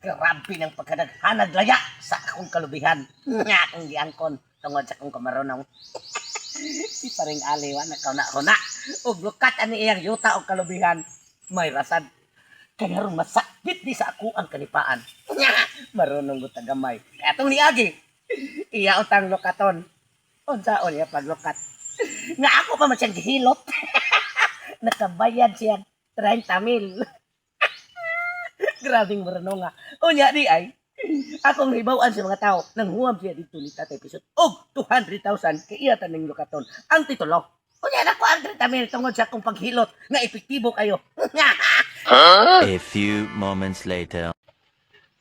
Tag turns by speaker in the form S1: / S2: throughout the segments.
S1: Grabe ng pagkadaghanag laya sa akong kalubihan. Nga akong giangkon tungod sa akong kamaronaw. Si paring aliwa na kauna-una. Ug lukat ani iyang yuta og kalubihan. May rasad. Kaya ron masakit di sa ako ang kanipaan. Marunong ko tagamay. Kaya itong niagi. Iya utang lukaton. Unsaon niya paglukat. Nga ako pa man siyang gihilot. Nakabayad siya 30,000. Grabing marunong nga. Unya di ay. Akong hibawan sa mga tao. Nang huwam siya dito ni Tatay Pisot. Og 200,000 kay iya taning lukaton. Ang titulo. Unya na ko ang 30,000 tungod sa akong paghilot. Nga epektibo kayo.
S2: A few moments later.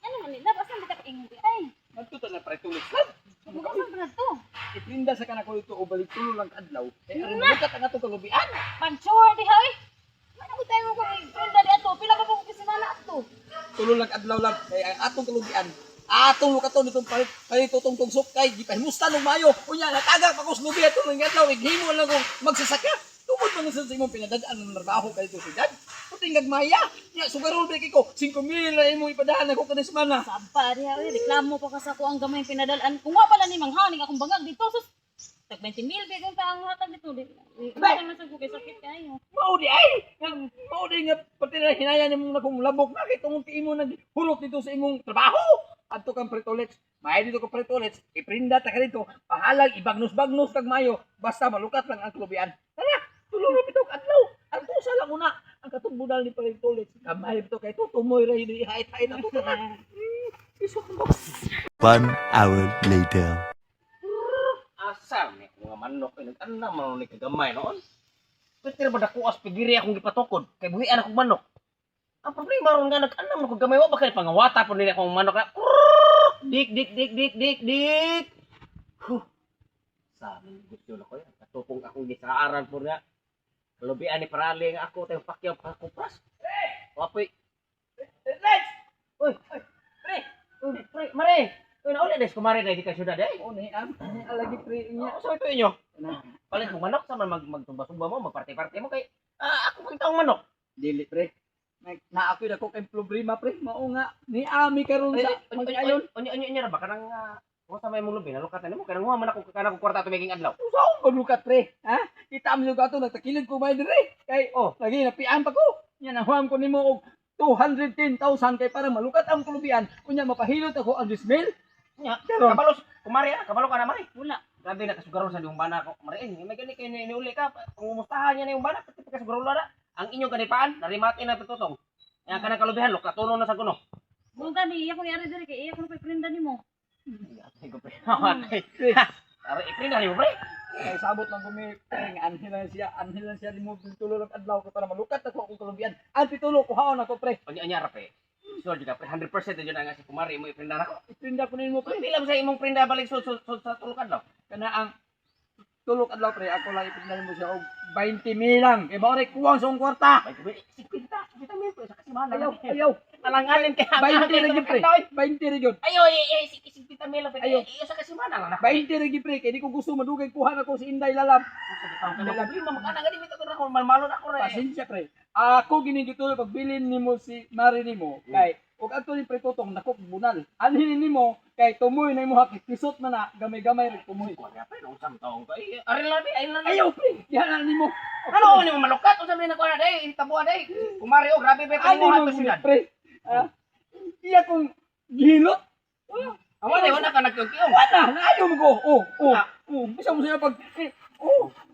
S3: Ano man nila? Basta hindi ka paingon di ay.
S4: Nagtuto na pre tulis lang.
S3: Saan ba na to?
S4: Itinda sa kanako ito o balik tulo lang kadlaw. Eh ano lukat ang atong kalubian.
S3: Pansure di hay. Ano ko tayo ko friend dali ato? Pila ka ba kisimana ato?
S4: Tulo lang kadlaw lang kay ang atong kalubian. Atong lukaton itong palit tutong tugsok kay gipahimusta ng mayo. Unya natagak pa ko sa lubi atong ng adlaw ighimo lang kung magsasaka. Tungod man sa imong pinadadaan ng trabaho kay ito sidad. Puting gagmaya. Nya sugarol break ko 5,000 na imo ipadahan ako kada semana.
S3: Saba di hay. Reklamo pa ka sa ko ang gamay pinadalan. Kung wa pala ni manghaning akong bangag dito sus. Tag 20,000 bigyan ka ang hatag dito. Ba na sa ko kay sakit kayo.
S4: Mao di ay. Mao di nga pati na hinaya nimo na kung labok na kay tungod ti imo naghurot dito sa imong trabaho. Adto kang pretolets. May dito ko pretolets. Iprinda ta ka dito. Pahalag ibagnos-bagnos kag mayo basta malukat lang ang klubian. Tara, tulong na bitaw adlaw. Ang tusa lang una ang katong budal ni pretolets. Gamay bitaw kay tumoy ra hindi hait-hait ato ta. Iso ko.
S2: 1 hour later.
S1: Asa ni mga manok ay nag-ana man ni kagamay noon. Pwede ba dako as pigiri akong gipatukod kay buhian akong manok. Ang problema ron nga nag-ana man ko gamay wa ba kay pangawata po nila akong manok na. Dik dik dik dik dik dik. Sa amin gusto na ko yan. Katupong akong gisaaran po nga. Kalubian ni parali nga ako tayong pakyaw pa kupras. Wapoy.
S4: Let's.
S1: Uy, pre. Pre, mare. Uy, nauli des kumare na di ka syudad eh.
S4: Oh ni ang lagi pre niya.
S1: Sa ito inyo. Palit mo manok sa magtumba-tumba mo, magparty-party mo kay ako pang taong manok.
S4: Dili pre. Na ako dako kay problema pre. Mao nga ni ami karon sa
S1: Ayon, onyo ra ba kanang sa may mong lubi nalukatan nimo kanang human ako kanang kwarta tumiging adlaw.
S4: Usaw paglukat pre. Ha? Kita am lugat to nagtakilid ko may dire. Kay lagi napian pa ko. Nya nahuam ko nimo og 210,000 kay para malukat ang kulubian. Kunya mapahilot ako ang dismil.
S1: Nya, kabalos, kumari kabalo ka na mari.
S3: Wala.
S1: Grabe na kasugaron sa yung bana ko. Mari, may gani kay niuli ka, pangumustahan niya na yung bana pati kasugaron na. Ang inyong kanipaan, narimati na tututong. Nga kanang kalubihan, lukatuno na sa kuno.
S3: Kung gani iya ko yari diri kay iya ko na friend nimo.
S1: Ay ko pre. Ari iprin na mo pre.
S4: Kay sabot lang kumi anhilan siya di mo tulo lang adlaw ko para malukat ako ang kulubian. Ang titulo ko haon ako pre.
S1: Anya ra pre. Sure juga pre 100% yun nga si kumari mo iprinda nako.
S4: Iprinda ko nimo pre.
S1: Pila sa imong prinda balik sa tulukan daw.
S4: Kana ang tulok adlaw pre ako lang iprinda mo siya og 20,000 lang. Kay mao rek kuwang sa akong kwarta.
S1: Ay kubi, kita mo sa kasimana.
S4: Ayaw.
S1: Talanganin kay
S4: 20 ra gyud pre. 20 ra gyud.
S1: Ayo, kita mela pre.
S4: Ayaw.
S1: Iyo sa kasimana lang.
S4: 20 ra gyud pre. Kay di ko gusto madugay kuha na ko si Inday Lalab.
S1: Problema makana nga dito ko malmalon ako re.
S4: Pasensya pre. Ako ginigituloy pagbilin nimo si Mari nimo kay ug adto ni pretutong nakok bunal. Anhin nimo kay tumoy na imo hakit pisot man na gamay-gamay rek tumoy.
S1: Kuya pre, nung samtaong ko. Ari lang di, ay lang.
S4: Ayaw pre. Yan nimo.
S1: Ano ni mo malukat unsa man na ko na day, tabuan day. Kumari o grabe pre
S4: Ano
S1: mo
S4: mo
S1: to sila.
S4: pre? Iya kong gihilot.
S1: Awan ay wala ka nagkiyo.
S4: Wala, ayaw mo ko. Bisa mo sayaw pag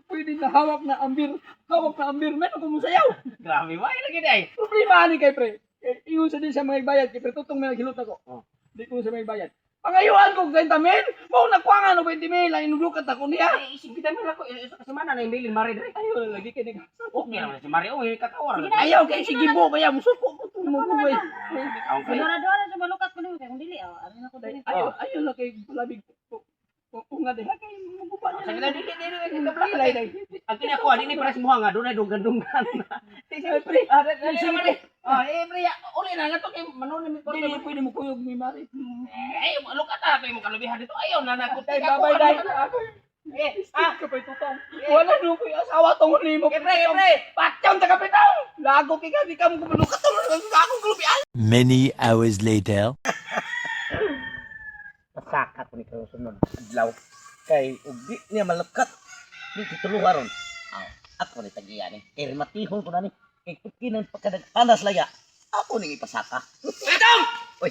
S4: pwede na hawak na ambir. Hawak na ambir. Meron ko mo sayaw.
S1: Grabe ba lagi day.
S4: Problema ni kay pre. Ingon sa din siya mga bayad. Kay pre tutong may naghilot ako. Di ko sa may bayad. Pangayuan ko 20,000. Mao nakuha nga 20,000. Ang inulukat ako niya.
S1: Ay isip kita mela ko kasi mana na imbilin mari dire.
S4: Ayaw lagi kay nag.
S1: Okay naman si Mario, kakawar.
S4: Ayaw kay sige po. Kaya musuko ko mo buhay.
S3: Sigurado na sa malukat ko nimo kay kung dili ari na ko diri.
S4: Ayaw lang kay labig ko. Kung nga dahil kay magupa niya.
S1: Sa kita dili ka play. Ang kini ako adini para simuha nga dunay dunggan-dunggan.
S4: Pre, pre.
S1: Mari. Pre, uli na nga to kay manon ni
S4: Dili pwede mo kuyog ni Mari.
S1: Ay, lukat na kay mo kalubihan dito. Ayaw na nakot
S4: Tay babay dai. Kapay tutong. Wala no ko asawa tong nimo.
S1: Pre.
S4: Patyon ta kapitaw. Lago kay ka di ka mo kumulukat tong akong klubian.
S2: Many hours later.
S1: sunod adlaw kay ug di niya malakat di tituluha ron. Ako ni tagiya ni. Kay matihon ko na ni. Kay kinan pagkadagpanas laya. Ako ning ipasaka.
S4: Itong!
S1: Oy.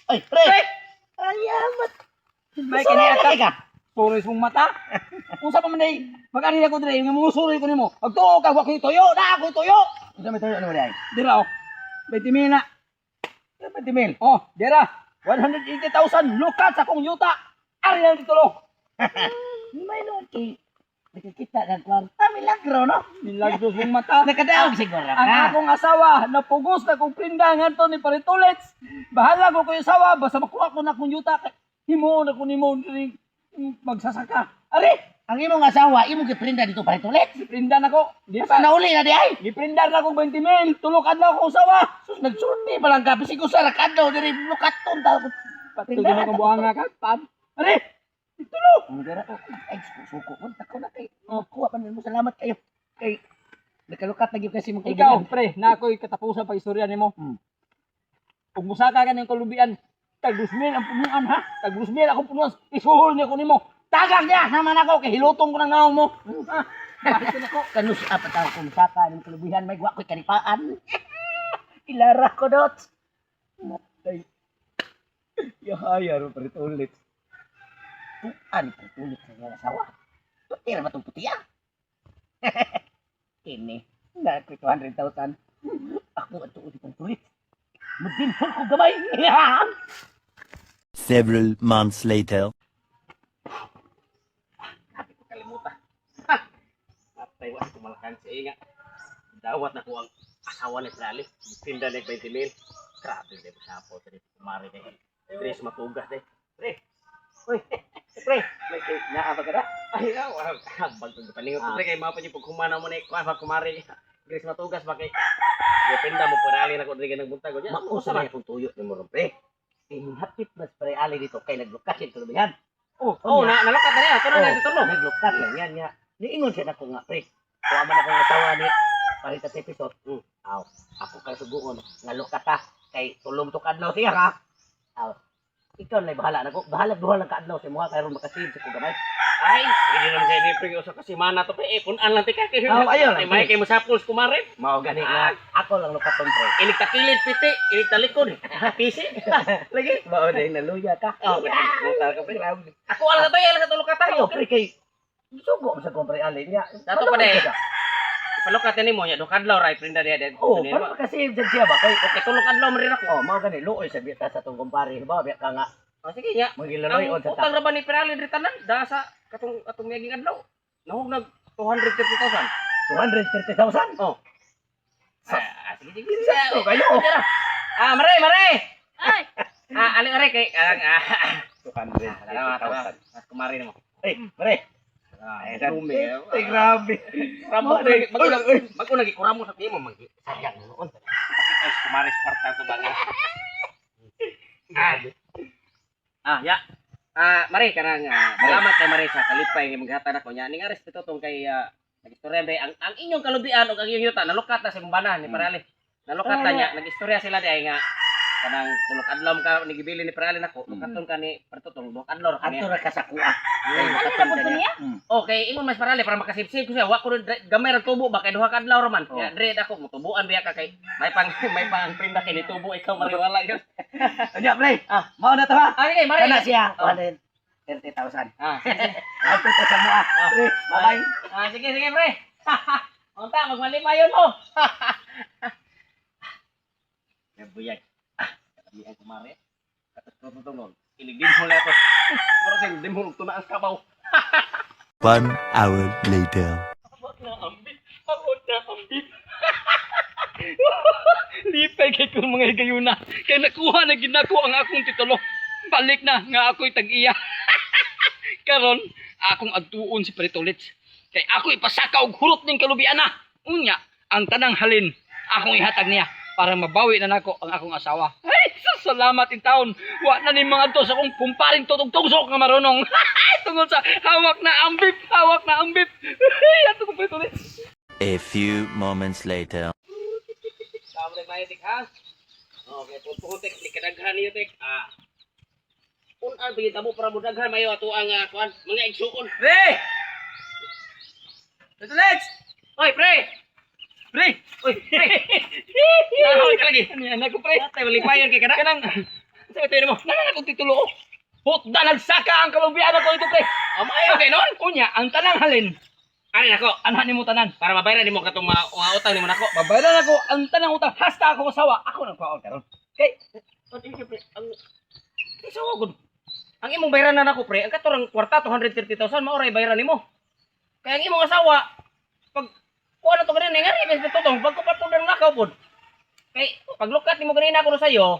S1: Ay, pre. Ayamat.
S4: May kaniya ka. Puris mong mata. Kung sa pamanay, mag-ari ako dire, yung musuri ko nimo. Agtuo ka, wako yung toyo, na ako yung toyo.
S1: Unsa may tuyo ano mo dai?
S4: Dira, oh. 20 mil na.
S1: 20 mil.
S4: Oh, dira. 180,000 lukat sa kong yuta. Ari lang dito lo.
S1: May noon kay nakikita ka kwarta milagro no.
S4: Nilagdos mong mata.
S1: Nakadaog siguro
S4: Ang
S1: ka.
S4: akong asawa, napugos na kong prindangan to ni Paritolets. Bahala ko yung asawa, basta makuha ko na kong yuta. Himo na ko nimo magsasaka. Ari,
S1: Ang imong asawa, imong giprinda dito pa ulit.
S4: prindan ako. Di
S1: Basta
S4: pa.
S1: nauli na di ay.
S4: Giprindan na akong 20 mil. Tulok adlaw ko usawa.
S1: Sus nagsulti pa lang ka bisig ko sa rakado diri lukaton ta.
S4: Patuloy na kong buhanga ka. Pan. Ari, itulo.
S1: Ang dira ko ay suko man tako na kay. Kuha pa mo salamat kayo. Kay nakalukat na gyud kasi mong
S4: Ikaw, pre, na ako'y katapusan pa istorya nimo. Ug musaka ka ng kalubian, tag 2,000 ang punuan ha. Tag 2,000 ako punuan. Isuhol niya ko nimo. Tagak niya naman ako kay hilutong ko ng ngaong mo. Ha? Bakit ko nako?
S1: kanus apat tawo kung saka ng kalubihan may wa ko'y kanipaan. Ilara ko dot.
S4: Matay. Yahaya ro pre ulit.
S1: Tuan ko tulit sa iyang asawa. Tutira ba itong putiya? Kini, na ko 200,000. Ako at tuod itong tulit. Mudinhon ko gamay.
S2: Several months later.
S5: Sabi ko kalimutan. Matay wa ko malakan sa inga. Dawat na ko ang asawa ni Prali. Tinda ni 20 mil. Grabe din po sa po. Kumari ni Dres matugas de. Pre. Uy. Pre. May naaba ka na? Ay, wag. Bag ko palingon ko pre kay mapa ni pagkumana mo ni kuan pag kumari. Dres matugas ba kay pinda mo Prali na ko diri nagbuntag ko.
S1: Makusa na itong tuyo ni mo pre. Hapit mas pre ali dito kay naglukas yung kalubihan.
S5: Oh, nalokat na niya. Tulo na dito lo.
S1: Naglukas lang yan nga. Niingon siya na ko nga pre. Kuha man akong asawa ni Parita episode. Aw, ako kay suguon nga lukat ta kay tulong to kadlaw siya ha. Aw. Ikaw na bahala na ko. Bahala duha lang kadlaw sa mga kay ron makasave sa ko gamay.
S5: Ay, hindi naman kay ni pre usa ka semana to pre. Kun an lang tika kay.
S1: Oh, ayun lang,
S5: May
S1: pre.
S5: kay musapos kumari.
S1: Mao gani nga. Ako lang lukaton pre.
S5: Ilig takilid piti, ilig talikod. Pisi.
S1: Lagi. Mao day naluya ka.
S5: Oh, butal ka pre. Ako ala sa tulog ka tayo.
S1: Ayo pre kay sugo sa kompre ali niya.
S5: Dato pa day. Palukat ni mo nya do kadlaw right prinda dia dia.
S1: Oh, para makasave dyan siya ba kay
S5: Okay, tulog kadlaw man rin ako.
S1: oh, mao gani luoy sa bita sa tong kumpare ba biya ka nga
S5: Oh, sige nya.
S1: magilaroy
S5: Ang
S1: on sa
S5: utang ra ba ni Pirali diri tanan? Da sa katong miyaging adlaw. Nahug nag 250,000.
S1: 230,000.
S5: Oh. Sige sige.
S1: Sakto kayo.
S5: Mare, mare.
S3: Ay,
S5: Aling are kay
S1: 230,000.
S5: Mas kumari mo.
S1: Eh, pre.
S5: Ay,
S1: Dumi. Ay, grabe.
S5: Ramo
S1: Ay,
S5: Bago lagi kuramo sa timo magi. Sayang noon. Ay, kumari sa kwarta to bagay. Ya. Mare kanang salamat kay Mare sa kalipay nga maghatag ako nya. Ning ares dito tong kay nagistorya day ang inyong kalubian ug ang inyong yuta nalukat na sa imong bana ni Parali. Nalukat na nya, nagistorya sila di ay nga kanang tulok adlaw ka nigibili ni Parali nako. Lukaton ka ni pertutong tulok adlaw ka
S1: Ato
S5: niya.
S1: ra ka sa kuha.
S3: ano tabot ko niya?
S5: Okay, ingon mas Parali para makasipsip ko siya. Wa ko gamay ra tubo ba kay duha ka adlaw ra man. Ya dread ako mutubuan biya ka kay may pang prinda kay nitubo ikaw mariwala yun.
S1: Ano, pre? Mao na to ha.
S5: Okay, Mare.
S1: Kana siya.
S5: Oh.
S1: 130,000.
S5: Sige.
S1: Ato to sa mua. Pre, bye.
S5: Sige, sige, pre. Unta, magmalimayon mo. Buyay. Kami ang kumari. Katas ko tutulong. Ilig din hula ko. Pero sing din hulog tunaan ka ba?
S2: 1 hour later.
S5: Abot na ambit. Abot na ambit.
S4: Lipay kay kong mga higayuna. Kay nakuha na ginako ang akong titulo. Balik na nga ako'y tag-iya. Karon, akong agtuon si Paritolets. Kay ako ipasaka og hurot ning kalubian na. Unya, ang tanang halin, akong ihatag niya para mabawi na nako ang akong asawa. Ay, salamat in taon. Wa na ni mga to sa kong kumparing tutog-tugsok nga marunong. Tungod sa hawak na ambip, hawak na ambip. Ay, ato ko Paritolets.
S2: A few moments later.
S5: Tama na may tik ha. Okay, puputik ni kadaghan niyo tik. Tunan bigit amo para mo daghan mayo ato ang kuan mga igsuon.
S4: Pre! Let's!
S5: Oy, pre.
S4: Pre!
S5: Oy, pre. Nahoy ka lagi.
S4: Ano yan ako, pre?
S5: Tay malipayon kay kana.
S4: Kanang, sa ito mo, nangan akong titulo. Hutda nagsaka ang kalumbian ako ito, pre.
S5: Amayo kay non.
S4: Kunya, ang tanang halin.
S5: Ari nako.
S4: Anhan ni mo tanan.
S5: Para mabayaran nimo katong mga utang nimo nako.
S4: Babayaran ako ang tanang utang. Hasta ako masawa. Ako nang paon karon. Okay?
S5: Pati pre, ang isaw gud. Ang imong bayaran na nako pre, ang katurang kwarta 230,000 mao ray bayaran nimo. Kaya ang imong asawa pag kuha na to ganun ngari mes tutong pagkupat po ng nakaw pod. Kay paglukat nimo ganina ko sa iyo.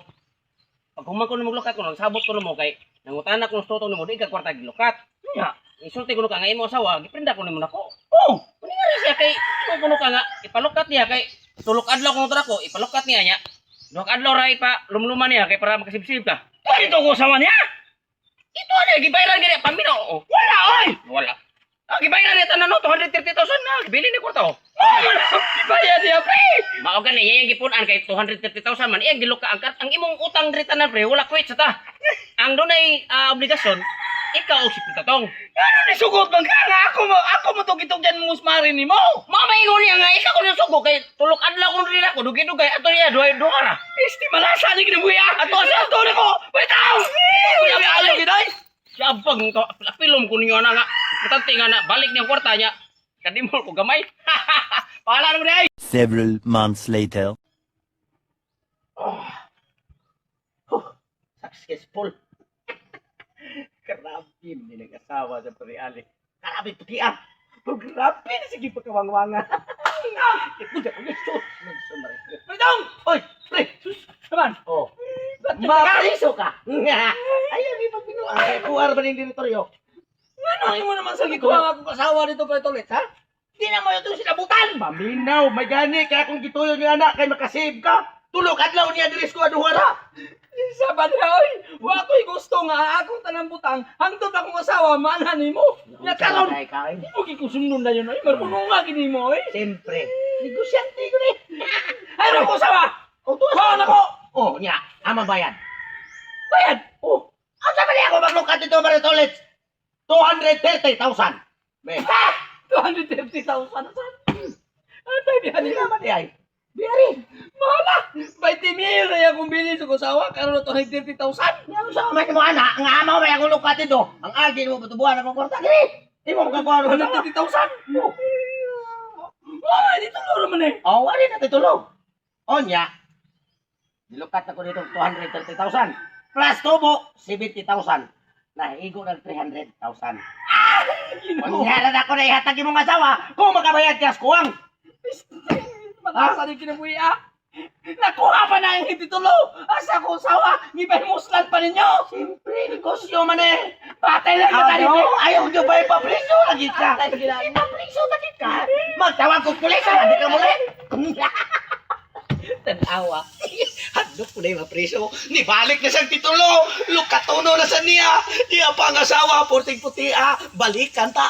S5: Pag human ko nimo lukat ko nagsabot ko nimo kay nangutan ako sa tutong nimo di ka kwarta gilukat. Nya, isulti ko ka nga imong asawa, giprinda ko nimo nako. Oh, kuni nga siya kay kuno ka nga ipalukat niya kay tulok adlaw ko tra ko ipalukat niya nya. Dok adlaw ra ipa lumluman niya kay para makasibsib ka.
S4: Ito ko sa niya.
S5: Ito ano, gibayaran gani pamino. Oh.
S4: Wala, oy!
S5: Wala. Ah, gibayaran ni tanan no 230,000 na. Gibili ni kwarta oh.
S4: Ibayad niya, pre!
S5: Mao gani iyang gipunan kay 230,000 man. Iyang giluka ang imong utang diri tanan pre, wala kwit sa ta. Ang dunay obligasyon ikaw og si Pitatong.
S4: Ano ni sugot bang ka nga? Ako mo to gitog dyan musmarin ni mo.
S5: Mamaingon niya nga ikaw ko nang sugo kay tulok adlaw ko rin ako dugay-dugay ato niya duha ra.
S4: Isti malasa ni kinabuya.
S5: Ato sa
S4: to na ko. Bitaw! Wala may alam giday.
S5: Siya pag to pilom ko ninyo na nga. Importante nga na balik niya ang kwarta niya. Kadimol ko gamay. Pahala mo day.
S2: Several months later.
S5: Successful. Grabe ni nag-asawa sa pariali. Grabe puti ah. Grabe na sige pagkawangwangan. Ito ka gusto.
S4: Bitaw! Oy, pre! Sus! Naman!
S5: Oh.
S4: Mapaliso
S5: ka. Ayaw ni pagbinuan. Ay, kuwar ba ng teritoryo?
S4: Ano mo naman sa gikuha akong kasawa dito pre tolet, ha?
S5: Di na mo ito sinabutan.
S4: Maminaw, may gani kaya kung gituyo niya anak kay makasave ka.
S5: Tulog adlaw niya diris ko aduhara.
S4: Saban na, oy! Wa ko'y gusto nga akong tanang butang hangtod akong asawa maana nimo. Ya karon,
S5: Kain.
S4: di mo gikusundon na yun, oy. Marunong nga gini mo, oy.
S5: Siyempre. Negosyante ko ni.
S4: Ay, ano ko asawa? Kuha na ko!
S5: Oh, niya. Ama bayan.
S4: Bayad! Oh!
S5: Ang sabi niya ako maglukat dito Maritolit. 230,000. May.
S4: Ha! 230,000 na saan? Ano tayo bihan
S5: Hindi
S4: nila?
S5: naman niya. Biyari.
S4: Mahala! 20,000 na yung bili sa kusawa, karon na 230,000.
S5: Yan sa may mo anak. Ang ama may akong lukat dito. Ang agi mo patubuhan akong kwarta. Dili. Di mo magkakuha ng
S4: 230,000? Oh! Oh, dito loro man eh.
S5: Oh, wali na titulog. O niya. Nilukat ako dito 230,000. Plus tubo, 70,000. Nahigo ng 300,000. O niya lang ako na ihatag mong asawa kung makabayad ka sa kuwang.
S4: Matasa din kinabuhi ah. Nakuha pa na yung hindi tulo. Asa ko sawa, ngibay muslan pa ninyo.
S5: Siyempre, negosyo man eh.
S4: Patay lang ka tayo.
S5: Ayaw nyo ba ipapriso lagi ka?
S4: Patay gila.
S5: Ipapriso lagi ka? Magtawag ko pulis, hindi ka muli. Tanawa. Handok ko na yung mapriso. Nibalik na siyang titulo. Lukatono na sa niya. Di pa ang asawa, puting puti ah. Balikan ta.